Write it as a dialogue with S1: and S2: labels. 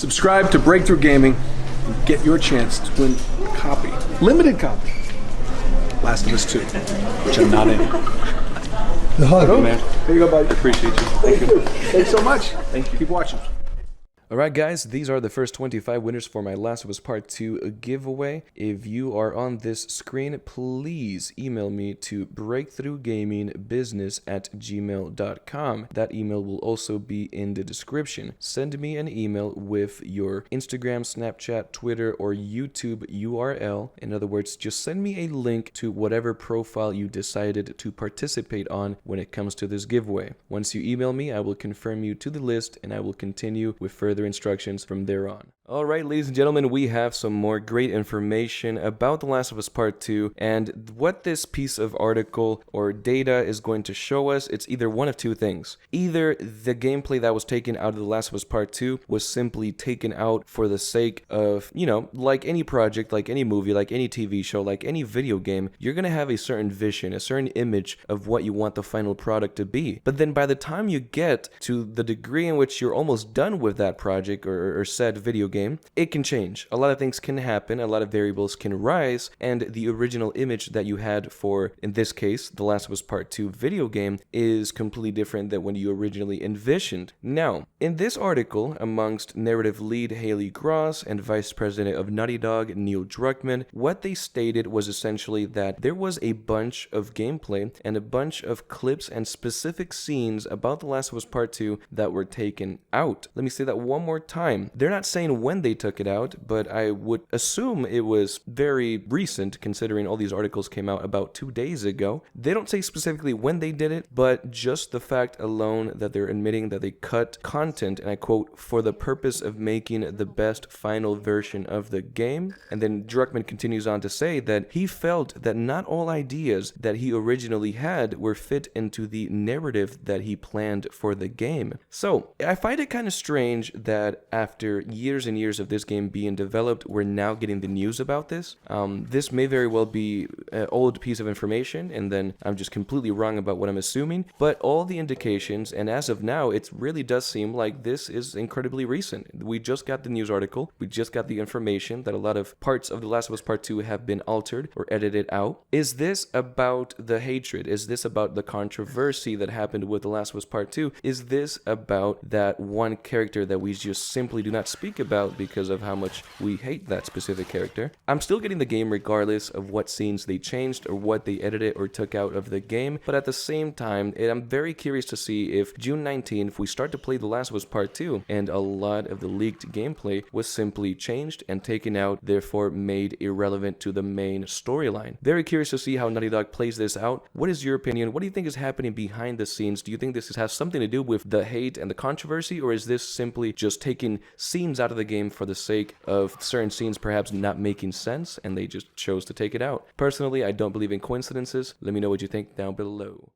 S1: Subscribe to Breakthrough Gaming and get your chance to win a copy, limited copy, Last of Us 2, which I'm not in.
S2: The hug.
S1: Oh,
S3: Man,
S1: there you go, buddy.
S3: I appreciate you. Thank you.
S1: Thanks so much.
S3: Thank you.
S1: Keep watching.
S4: Alright guys, these are the first 25 winners for my Last of Us Part 2 giveaway. If you are on this screen, please email me to breakthroughgamingbusiness@gmail.com. That email will also be in the description. Send me an email with your Instagram, Snapchat, Twitter, or YouTube URL. In other words, just send me a link to whatever profile you decided to participate on when it comes to this giveaway. Once you email me, I will confirm you to the list and I will continue with further instructions from there on. Alright, ladies and gentlemen, we have some more great information about The Last of Us Part 2, and what this piece of article or data is going to show us, it's either one of two things. Either the gameplay that was taken out of The Last of Us Part 2 was simply taken out for the sake of, you know, like any project, like any movie, like any TV show, like any video game, you're going to have a certain vision, a certain image of what you want the final product to be. But then by the time you get to the degree in which you're almost done with that project or said video game, it can change. A lot of things can happen, a lot of variables can rise, and the original image that you had for, in this case, The Last of Us Part 2 video game is completely different than when you originally envisioned. Now, in this article, amongst narrative lead Haley Gross and Vice President of Naughty Dog Neil Druckmann, what they stated was essentially that there was a bunch of gameplay and a bunch of clips and specific scenes about The Last of Us Part 2 that were taken out. Let me say that one more time. They're not saying when they took it out, but I would assume it was very recent considering all these articles came out about 2 days ago. They don't say specifically when they did it, but just the fact alone that they're admitting that they cut content, and I quote, for the purpose of making the best final version of the game. And then Druckmann continues on to say that he felt that not all ideas that he originally had were fit into the narrative that he planned for the game. So I find it kind of strange that after years and years of this game being developed, we're now getting the news about this. This may very well be an old piece of information, and then I'm just completely wrong about what I'm assuming, but all the indications, and as of now, it really does seem like this is incredibly recent. We just got the news article, we just got the information that a lot of parts of The Last of Us Part 2 have been altered or edited out. Is this about the hatred? Is this about the controversy that happened with The Last of Us Part 2? Is this about that one character that we just simply do not speak about because of how much we hate that specific character? I'm still getting the game regardless of what scenes they changed or what they edited or took out of the game, but at the same time, I'm very curious to see if June 19th we start to play The Last of Us Part 2 and a lot of the leaked gameplay was simply changed and taken out, therefore made irrelevant to the main storyline. Very curious to see how Naughty Dog plays this out. What is your opinion? What do you think is happening behind the scenes? Do you think this has something to do with the hate and the controversy, or is this simply just taking scenes out of the game for the sake of certain scenes perhaps not making sense and they just chose to take it out? Personally, I don't believe in coincidences. Let me know what you think down below.